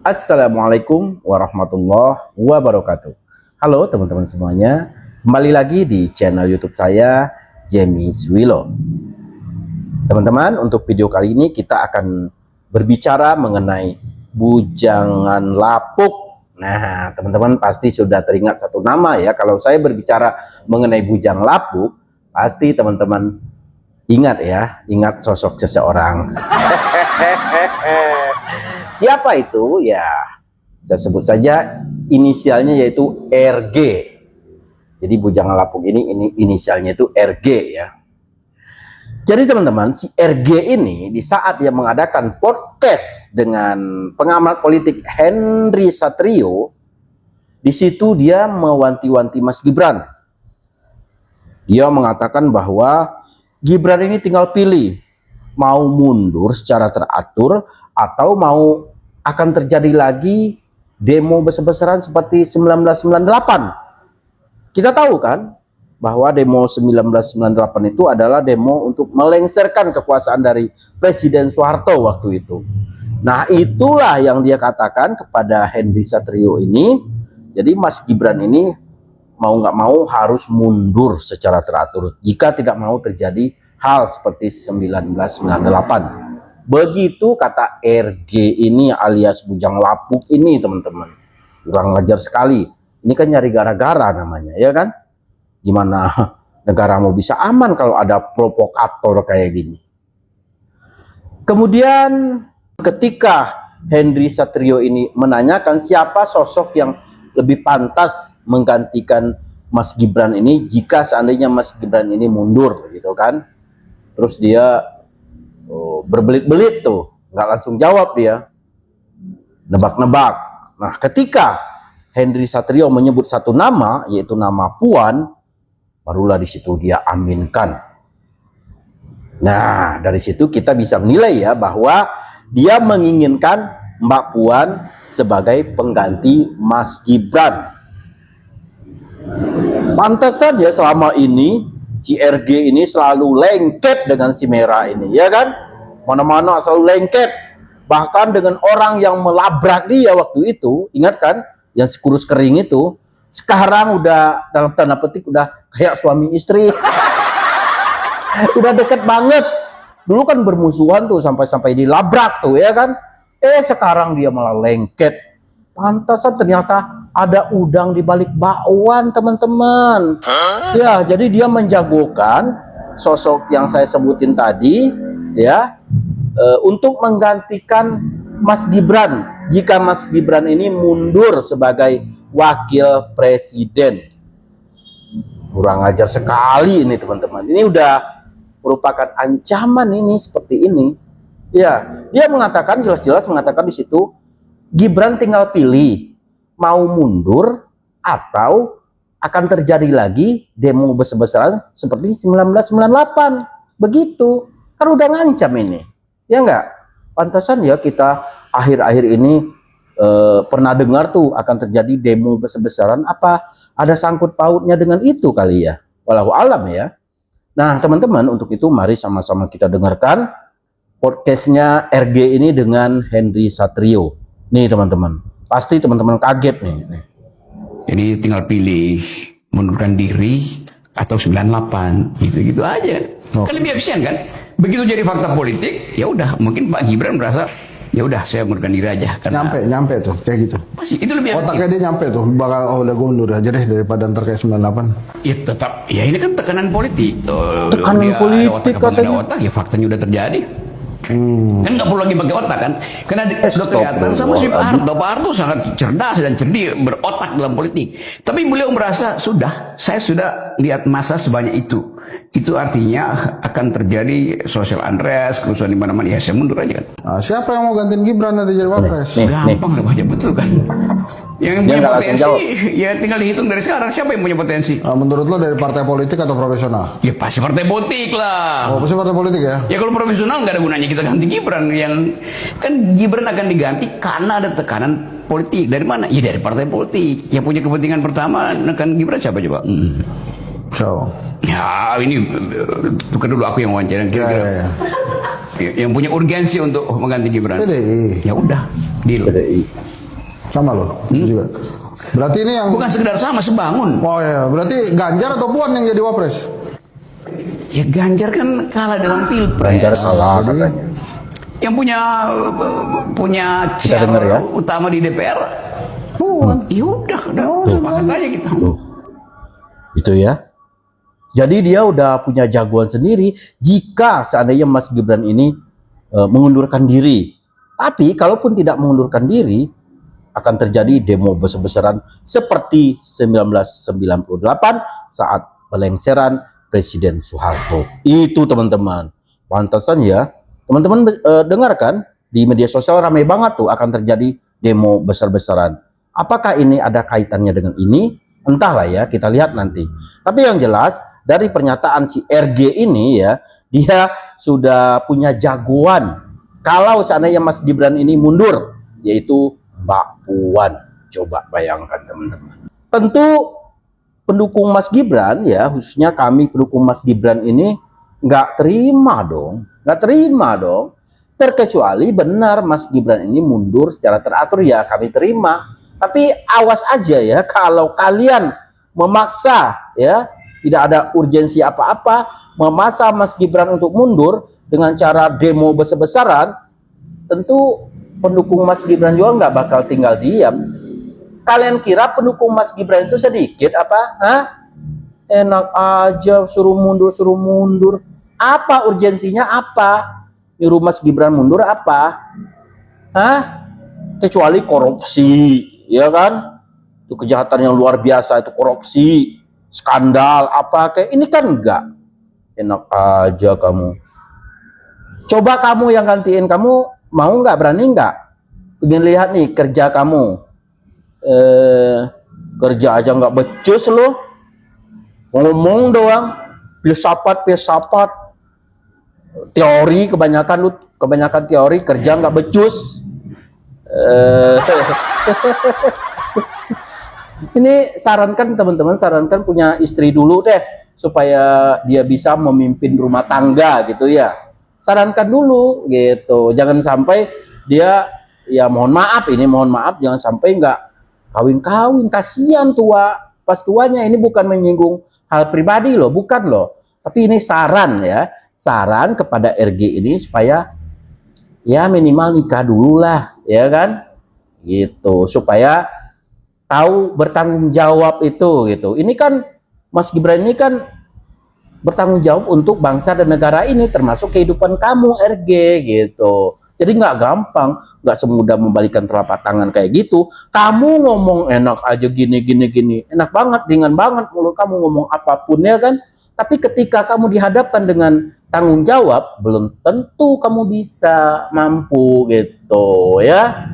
Assalamualaikum warahmatullahi wabarakatuh. Halo teman-teman semuanya, kembali lagi di channel YouTube saya, Jamie Zwilo. Teman-teman, untuk video kali ini kita akan berbicara mengenai bujangan lapuk. Nah, teman-teman pasti sudah teringat satu nama ya. Kalau saya berbicara mengenai bujang lapuk, pasti teman-teman ingat ya, ingat sosok seseorang. Siapa itu? Ya, saya sebut saja inisialnya yaitu RG. Jadi bujangan lapuk ini inisialnya itu RG ya. Jadi teman-teman, si RG ini di saat dia mengadakan podcast dengan pengamat politik Henry Satrio, di situ dia mewanti-wanti Mas Gibran. Dia mengatakan bahwa Gibran ini tinggal pilih mau mundur secara teratur atau mau akan terjadi lagi demo besar-besaran seperti 1998. Kita tahu kan bahwa demo 1998 itu adalah demo untuk melengsarkan kekuasaan dari Presiden Soeharto waktu itu. Nah, itulah yang dia katakan kepada Henry Satrio ini. Jadi Mas Gibran ini mau nggak mau harus mundur secara teratur jika tidak mau terjadi hal seperti 1998. Begitu kata RG ini alias bujang lapuk ini, teman-teman. Kurang ngajar sekali. Ini kan nyari gara-gara namanya, ya kan? Gimana negara mau bisa aman kalau ada provokator kayak gini? Kemudian ketika Henry Satrio ini menanyakan siapa sosok yang lebih pantas menggantikan Mas Gibran ini jika seandainya Mas Gibran ini mundur, gitu kan? Terus dia berbelit-belit tuh, nggak langsung jawab dia, nebak-nebak. Nah, ketika Henry Satrio menyebut satu nama, yaitu nama Puan, barulah di situ dia aminkan. Nah, dari situ kita bisa menilai ya bahwa dia menginginkan Mbak Puan sebagai pengganti Mas Gibran. Pantesan ya selama ini si RG ini selalu lengket dengan si Merah ini, ya kan? Mana-mana selalu lengket. Bahkan dengan orang yang melabrak dia waktu itu, ingat kan? Yang si kurus kering itu, sekarang udah dalam tanda petik udah kayak suami istri. Udah deket banget. Dulu kan bermusuhan tuh sampai dilabrak tuh, ya kan? Sekarang dia malah lengket. Pantasan ternyata ada udang di balik bakwan, teman-teman. Ya, jadi dia menjagokan sosok yang saya sebutin tadi, ya, untuk menggantikan Mas Gibran jika Mas Gibran ini mundur sebagai wakil presiden. Kurang ajar sekali ini, teman-teman. Ini udah merupakan ancaman ini seperti ini. Ya, dia mengatakan jelas-jelas mengatakan di situ Gibran tinggal pilih mau mundur atau akan terjadi lagi demo besar-besaran seperti 1998. Begitu. Kan udah ngancam ini. Ya enggak? Pantasan ya kita akhir-akhir ini pernah dengar tuh akan terjadi demo besar-besaran. Apa ada sangkut pautnya dengan itu kali ya? Wallahu alam ya. Nah, teman-teman, untuk itu mari sama-sama kita dengarkan podcastnya RG ini dengan Henry Satrio. Nih teman-teman, pasti teman-teman kaget nih. Jadi tinggal pilih mundurkan diri atau 98, gitu-gitu aja. Kan lebih efisien kan? Begitu jadi fakta politik, ya udah mungkin Pak Gibran merasa ya udah saya mundurkan diri aja. Karena nyampe tuh kayak gitu. Pasti itu lebih efektif. Otaknya dia nyampe tuh, bakal udah gue mundur aja deh daripada ntar kayak 98. Ya tetap, ya ini kan tekanan politik. Tekanan politik katanya. katanya. Otak, ya faktanya udah terjadi. Kan nggak perlu lagi pakai otak kan, karena sudah kelihatan sama si Pak Harto. Pak Harto sangat cerdas dan cerdik, berotak dalam politik. Tapi beliau merasa saya sudah lihat masa sebanyak itu artinya akan terjadi social unrest, kerusuhan di mana-mana. Ya saya mundur aja kan. Nah, siapa yang mau gantiin Gibran nanti jadi wapres? Gampang lah baca, betul kan. Yang Dia punya nggak langsung potensi jawab. ya tinggal dihitung dari sekarang, siapa yang punya potensi. Menurut lo dari partai politik atau profesional? Ya pasti partai politik lah. Oh, pasti partai politik ya? Ya kalau profesional nggak ada gunanya kita ganti Gibran. Yang kan Gibran akan diganti karena ada tekanan politik. Dari mana? Ya dari partai politik. Yang punya kepentingan pertama nekan Gibran siapa coba? So. Ya ini bukan dulu aku yang wawancara kira-kira. Yang punya urgensi untuk mengganti Gibran. PDI. Ya udah, deal. Sama lo juga. Berarti ini yang Bukan sekedar sama, sebangun. Oh ya, berarti Ganjar atau Puan yang jadi wapres? Ya Ganjar kan kalah dalam pilpres. Ganjar kalah katanya. Yang punya Kita share dengar ya. utama di DPR. Puan. Ya udah, sepakat aja kita. Itu ya. Jadi dia udah punya jagoan sendiri jika seandainya Mas Gibran ini mengundurkan diri. Tapi kalaupun tidak mengundurkan diri, akan terjadi demo besar-besaran seperti 1998 saat pelengseran Presiden Soeharto. Itu teman-teman. Pantasan ya, teman-teman dengarkan di media sosial ramai banget tuh akan terjadi demo besar-besaran. Apakah ini ada kaitannya dengan ini? Entahlah ya, kita lihat nanti. Tapi yang jelas dari pernyataan si RG ini ya, dia sudah punya jagoan. Kalau seandainya Mas Gibran ini mundur, yaitu Mbak Puan. Coba bayangkan teman-teman. Tentu pendukung Mas Gibran ya, khususnya kami pendukung Mas Gibran ini nggak terima dong. Terkecuali benar Mas Gibran ini mundur secara teratur ya kami terima. Tapi awas aja ya kalau kalian memaksa ya, tidak ada urgensi apa-apa, memaksa Mas Gibran untuk mundur dengan cara demo besar-besaran, tentu pendukung Mas Gibran juga nggak bakal tinggal diam. Kalian kira pendukung Mas Gibran itu sedikit apa? Hah? Enak aja suruh mundur. Apa urgensinya apa? Nyuruh Mas Gibran mundur apa? Hah? Kecuali korupsi. Ya kan, itu kejahatan yang luar biasa, itu korupsi, skandal apa kayak ini kan enggak. Enak aja kamu. Coba kamu yang gantiin, kamu mau nggak, berani nggak? Pengen lihat nih kerja kamu, kerja aja nggak becus lo, ngomong doang, filsafat, teori kebanyakan teori, kerja nggak becus. Ini sarankan teman-teman, sarankan punya istri dulu deh supaya dia bisa memimpin rumah tangga gitu ya. Sarankan dulu gitu, jangan sampai dia ya mohon maaf jangan sampai nggak kawin-kawin, kasihan tua pas tuanya. Ini bukan menyinggung hal pribadi loh, bukan loh, tapi ini saran ya, saran kepada RG ini supaya ya minimal nikah dulu lah, ya kan? Gitu, supaya tahu bertanggung jawab itu gitu. Ini kan Mas Gibran ini kan bertanggung jawab untuk bangsa dan negara ini, termasuk kehidupan kamu RG gitu. Jadi nggak gampang, nggak semudah membalikan telapak tangan kayak gitu. Kamu ngomong enak aja gini, enak banget, ringan banget mulut kamu ngomong apapun ya kan. Tapi ketika kamu dihadapkan dengan tanggung jawab, belum tentu kamu bisa mampu gitu ya.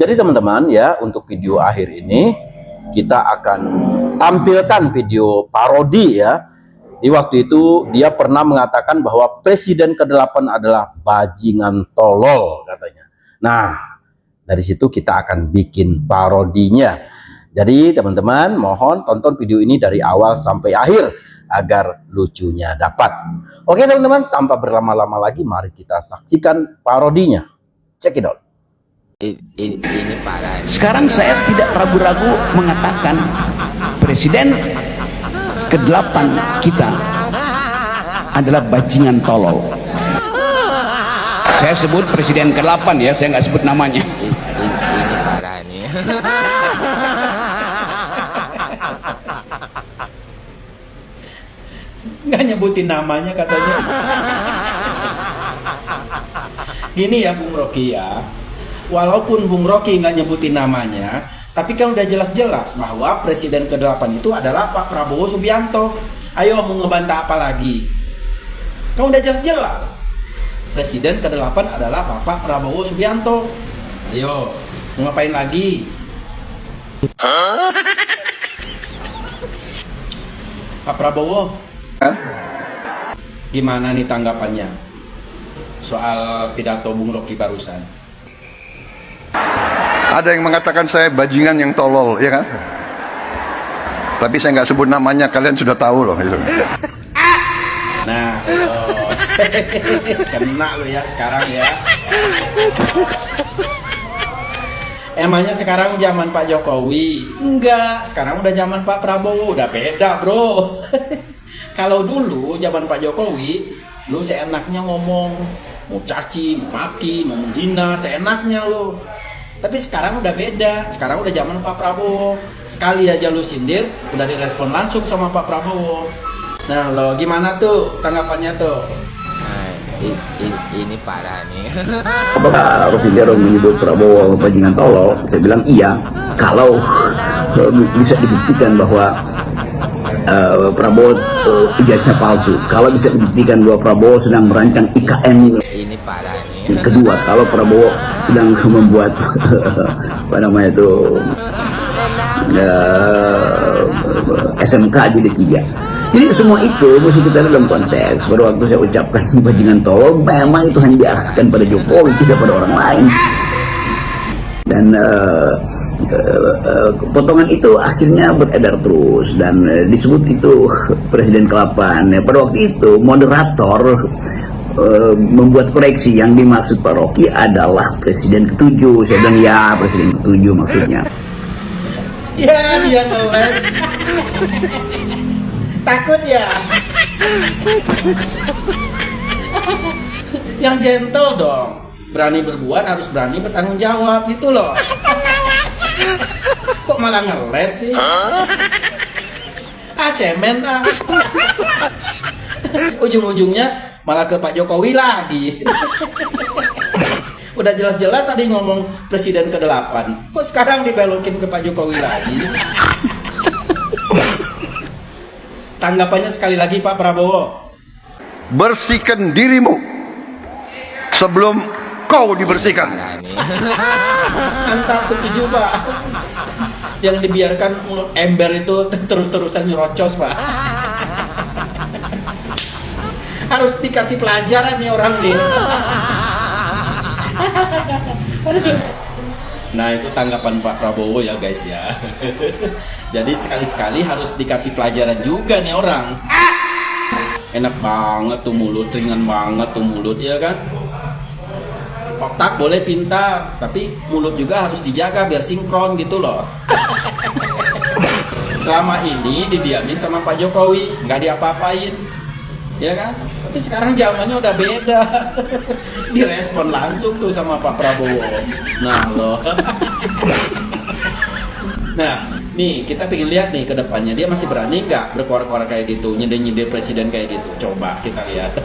Jadi teman-teman ya, untuk video akhir ini kita akan tampilkan video parodi ya. Di waktu itu dia pernah mengatakan bahwa presiden ke-8 adalah bajingan tolol katanya. Nah, dari situ kita akan bikin parodinya. Jadi teman-teman mohon tonton video ini dari awal sampai akhir agar lucunya dapat. Oke teman-teman, tanpa berlama-lama lagi mari kita saksikan parodinya. Check it out. Ini parah. Sekarang saya tidak ragu-ragu mengatakan presiden ke-8 kita adalah bajingan tolol. Saya sebut presiden ke-8 ya, saya nggak sebut namanya. Ini parah nih. Nggak nyebutin namanya katanya. Gini ya Bung Rocky ya, walaupun Bung Rocky nggak nyebutin namanya, tapi kan udah jelas-jelas bahwa presiden ke-8 itu adalah Pak Prabowo Subianto. Ayo mau ngebantah apa lagi? Kan udah jelas-jelas presiden ke-8 adalah Bapak Prabowo Subianto. Ayo, mau ngapain lagi? Pak Prabowo, gimana nih tanggapannya soal pidato Bung Rocky barusan? Ada yang mengatakan saya bajingan yang tolol, ya kan? Tapi saya nggak sebut namanya, kalian sudah tahu loh itu. Nah, kena lo ya sekarang ya. Emangnya sekarang zaman Pak Jokowi? Enggak, sekarang udah zaman Pak Prabowo, udah beda bro. Kalau dulu zaman Pak Jokowi, lu seenaknya ngomong, mau caci, mau maki, mau menghina, seenaknya lu. Tapi sekarang udah beda, sekarang udah zaman Pak Prabowo. Sekali aja lu sindir, udah direspon langsung sama Pak Prabowo. Nah lo gimana tuh tanggapannya tuh? Nah, ini parah nih. Apakah Rocky Gerung menyebut Prabowo bajingan tolol? Saya bilang iya, kalau bisa dibuktikan bahwa Prabowo ijazahnya palsu. Kalau bisa dibuktikan bahwa Prabowo sedang merancang IKN. Ini parah nih. Kedua, kalau Prabowo sedang membuat apa namanya itu SMK jilid 3. Jadi semua itu mesti kita dalam konteks. Pada waktu saya ucapkan bajingan tolol, memang itu hanya diarahkan pada Jokowi, tidak pada orang lain. Dan potongan itu akhirnya beredar terus dan disebut itu Presiden ke-8. Pada waktu itu moderator membuat koreksi, yang dimaksud Pak Rocky adalah Presiden ke-7. Saya bilang ya, Presiden ke-7 maksudnya. Ya dia ngeles. Takut ya. Yang gentle dong. Berani berbuat harus berani bertanggung jawab gitu loh. Kok malah ngeles sih? Cemen ah. Ujung-ujungnya malah ke Pak Jokowi lagi. Udah jelas-jelas tadi ngomong presiden ke-8, kok sekarang dibelokin ke Pak Jokowi lagi? Tanggapannya sekali lagi Pak Prabowo. Bersihkan dirimu sebelum kau dibersihkan. Parah nih. Mantap, setuju Pak. Yang dibiarkan mulut ember itu terus-terusan nyerocos Pak. Harus dikasih pelajaran nih orang nih. Nah itu tanggapan Pak Prabowo ya guys ya. Jadi sekali-sekali harus dikasih pelajaran juga nih orang. Enak banget tuh mulut, ringan banget tuh mulut ya kan. Otak boleh pintar, tapi mulut juga harus dijaga biar sinkron gitu loh. Selama ini didiamin sama Pak Jokowi, nggak diapa-apain, ya kan? Tapi sekarang zamannya udah beda. Direspon langsung tuh sama Pak Prabowo. Nah loh. Nah, nih kita pengen lihat nih ke depannya dia masih berani nggak berkoar-koar kayak gitu, nyindir-nyindir presiden kayak gitu. Coba kita lihat.